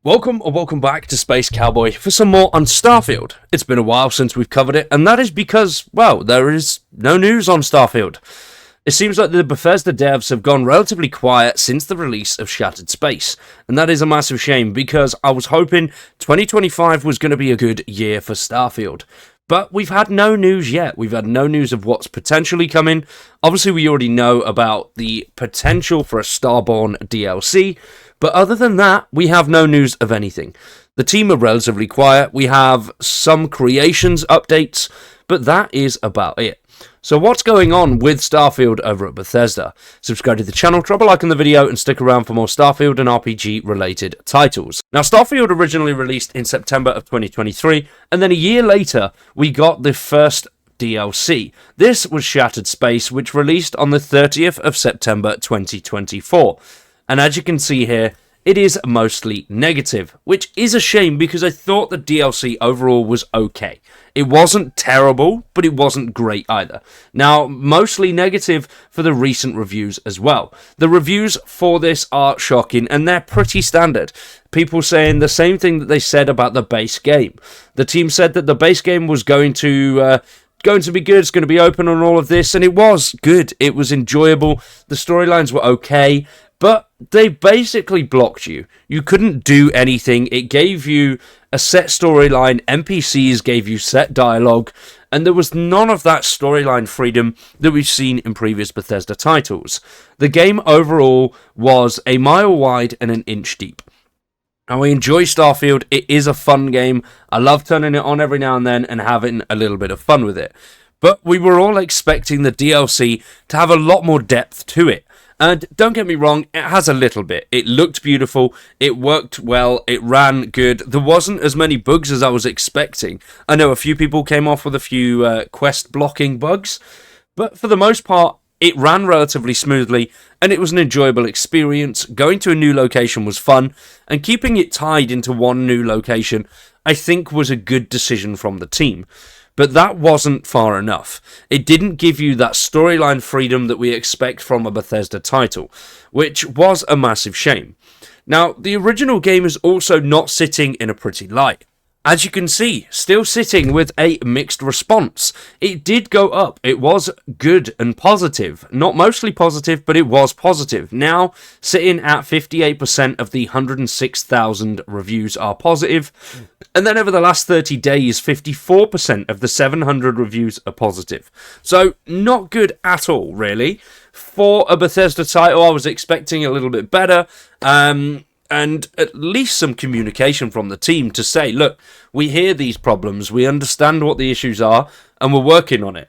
Welcome or welcome back to Space Cowboy for some more on Starfield. It's been a while since we've covered it, and that is because, well, there is no news on Starfield. It seems like the Bethesda devs have gone relatively quiet since the release of Shattered Space, and that is a massive shame because I was hoping 2025 was going to be a good year for Starfield. But we've had no news yet. We've had no news of what's potentially coming. Obviously, we already know about the potential for a Starborn DLC, but other than that, we have no news of anything. The team are relatively quiet. We have some creations updates, but that is about it. So what's going on with Starfield over at Bethesda? Subscribe to the channel, drop a like on the video, and stick around for more Starfield and RPG-related titles. Now, Starfield originally released in September of 2023, and then a year later, we got the first DLC. This was Shattered Space, which released on the 30th of September 2024. And as you can see here, it is mostly negative, which is a shame because I thought the DLC overall was okay. It wasn't terrible, but it wasn't great either. Now, mostly negative for the recent reviews as well. The reviews for this are shocking, and they're pretty standard. People saying the same thing that they said about the base game. The team said that the base game was going to be good, it's going to be open on all of this, and it was good. It was enjoyable. The storylines were okay. But they basically blocked you. You couldn't do anything. It gave you a set storyline. NPCs gave you set dialogue. And there was none of that storyline freedom that we've seen in previous Bethesda titles. The game overall was a mile wide and an inch deep. Now, I enjoy Starfield. It is a fun game. I love turning it on every now and then and having a little bit of fun with it. But we were all expecting the DLC to have a lot more depth to it. And don't get me wrong, it has a little bit. It looked beautiful, it worked well, it ran good. There wasn't as many bugs as I was expecting. I know a few people came off with a few quest blocking bugs, but for the most part, it ran relatively smoothly, and it was an enjoyable experience. Going to a new location was fun, and keeping it tied into one new location, I think was a good decision from the team. But that wasn't far enough. It didn't give you that storyline freedom that we expect from a Bethesda title, which was a massive shame. Now, the original game is also not sitting in a pretty light. As you can see, still sitting with a mixed response. It did go up. It was good and positive. Not mostly positive, but it was positive. Now, sitting at 58% of the 106,000 reviews are positive. And then over the last 30 days, 54% of the 700 reviews are positive. So, not good at all, really. For a Bethesda title, I was expecting a little bit better. And at least some communication from the team to say, look, we hear these problems, we understand what the issues are, and we're working on it.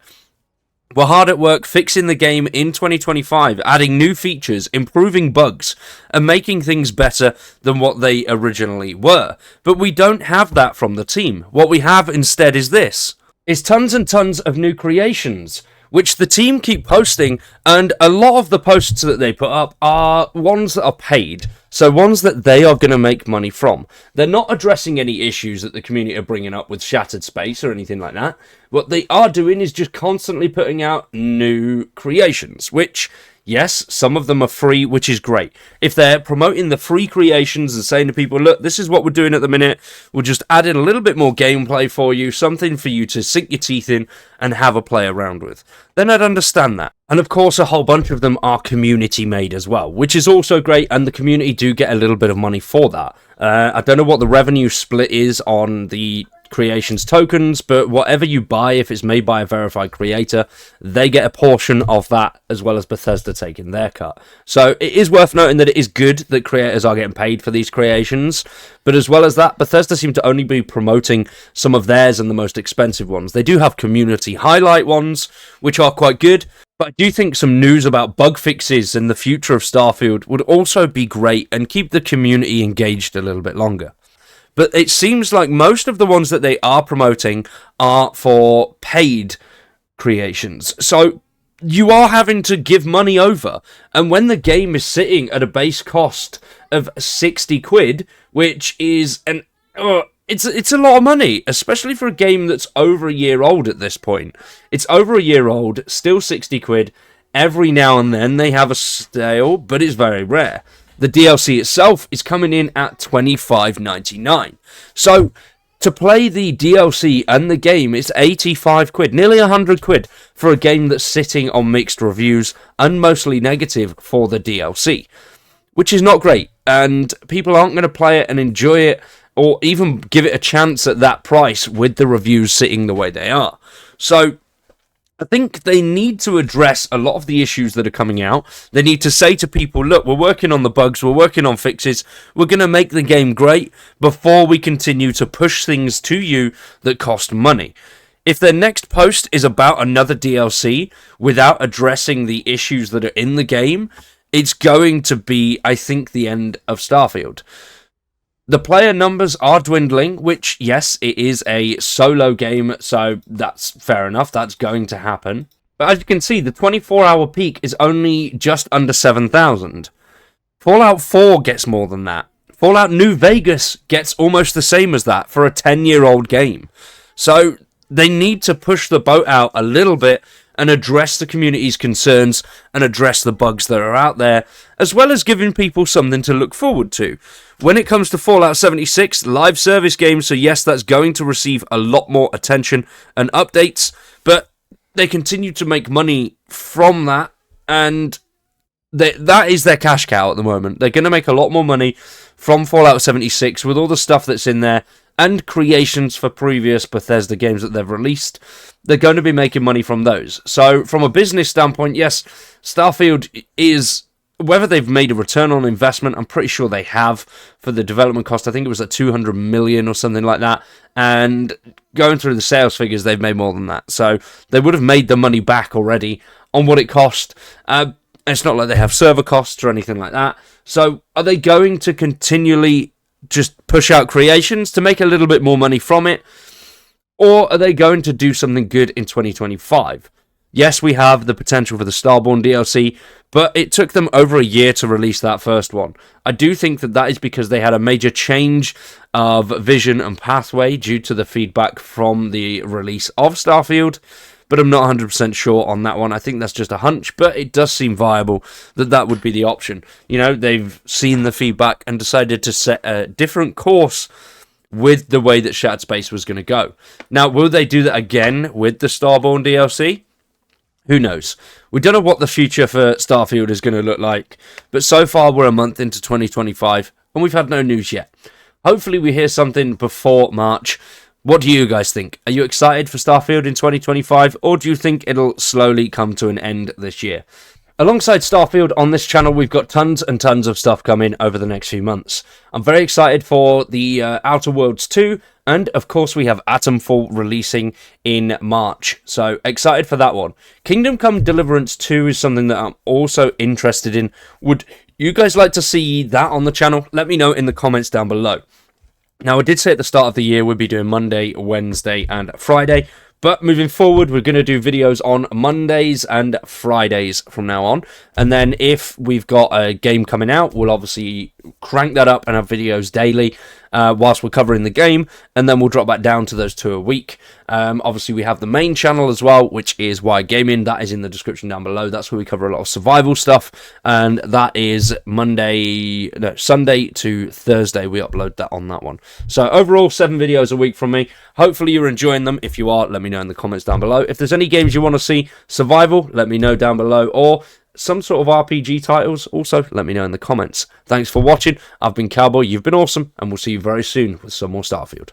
We're hard at work fixing the game in 2025, adding new features, improving bugs, and making things better than what they originally were. But we don't have that from the team. What we have instead is this. Is tons and tons of new creations, which the team keep posting, and a lot of the posts that they put up are ones that are paid, so ones that they are going to make money from. They're not addressing any issues that the community are bringing up with Shattered Space or anything like that. What they are doing is just constantly putting out new creations, which, yes, some of them are free, which is great. If they're promoting the free creations and saying to people, look, this is what we're doing at the minute, we'll just add in a little bit more gameplay for you, something for you to sink your teeth in and have a play around with, then I'd understand that. And of course, a whole bunch of them are community made as well, which is also great, and the community do get a little bit of money for that. I don't know what the revenue split is on the creations tokens, but whatever you buy, if it's made by a verified creator, they get a portion of that, as well as Bethesda taking their cut. So it is worth noting that it is good that creators are getting paid for these creations, but as well as that, Bethesda seem to only be promoting some of theirs and the most expensive ones. They do have community highlight ones, which are quite good, but I do think some news about bug fixes in the future of Starfield would also be great and keep the community engaged a little bit longer. But it seems like most of the ones that they are promoting are for paid creations. So you are having to give money over. And when the game is sitting at a base cost of 60 quid, which is it's a lot of money, especially for a game that's over a year old at this point. It's over a year old, still 60 quid. Every now and then they have a sale, but it's very rare. The DLC itself is coming in at $25.99. So to play the DLC and the game, it's 85 quid, nearly 100 quid for a game that's sitting on mixed reviews and mostly negative for the DLC, which is not great, and people aren't going to play it and enjoy it or even give it a chance at that price with the reviews sitting the way they are. So I think they need to address a lot of the issues that are coming out. They need to say to people, look, we're working on the bugs, we're working on fixes, we're going to make the game great before we continue to push things to you that cost money. If their next post is about another DLC without addressing the issues that are in the game, it's going to be, I think, the end of Starfield. The player numbers are dwindling, which, yes, it is a solo game, so that's fair enough. That's going to happen. But as you can see, the 24-hour peak is only just under 7,000. Fallout 4 gets more than that. Fallout New Vegas gets almost the same as that for a 10-year-old game. So they need to push the boat out a little bit and address the community's concerns and address the bugs that are out there, as well as giving people something to look forward to. When it comes to Fallout 76, live service games, so yes, that's going to receive a lot more attention and updates, but they continue to make money from that, and that is their cash cow at the moment. They're going to make a lot more money from Fallout 76 with all the stuff that's in there, and creations for previous Bethesda games that they've released. They're going to be making money from those. So from a business standpoint, yes, Starfield is, whether they've made a return on investment, I'm pretty sure they have for the development cost. I think it was at 200 million or something like that. And going through the sales figures, they've made more than that. So they would have made the money back already on what it cost. It's not like they have server costs or anything like that. So are they going to continually just push out creations to make a little bit more money from it? Or are they going to do something good in 2025? Yes, we have the potential for the Starborn DLC, but it took them over a year to release that first one. I do think that is because they had a major change of vision and pathway due to the feedback from the release of Starfield, but I'm not 100% sure on that one. I think that's just a hunch, but it does seem viable that would be the option. You know, they've seen the feedback and decided to set a different course with the way that Shattered Space was going to go. Now, will they do that again with the Starborn DLC? Who knows? We don't know what the future for Starfield is going to look like, but so far we're a month into 2025, and we've had no news yet. Hopefully we hear something before March. What do you guys think? Are you excited for Starfield in 2025, or do you think it'll slowly come to an end this year? Alongside Starfield on this channel, we've got tons and tons of stuff coming over the next few months. I'm very excited for the Outer Worlds 2, and of course we have Atomfall releasing in March, so excited for that one. Kingdom Come Deliverance 2 is something that I'm also interested in. Would you guys like to see that on the channel? Let me know in the comments down below. Now, I did say at the start of the year we'd be doing Monday, Wednesday, and Friday. But moving forward, we're going to do videos on Mondays and Fridays from now on. And then if we've got a game coming out, we'll obviously crank that up and have videos daily whilst we're covering the game. And then we'll drop back down to those 2 a week. Obviously, we have the main channel as well, which is Why Gaming. That is in the description down below. That's where we cover a lot of survival stuff. And that is Sunday to Thursday. We upload that on that one. So overall, 7 videos a week from me. Hopefully you're enjoying them. If you are, let me know in the comments down below. If there's any games you want to see, survival, let me know down below. Or some sort of RPG titles, also let me know in the comments. Thanks for watching. I've been Cowboy, you've been awesome, and we'll see you very soon with some more Starfield.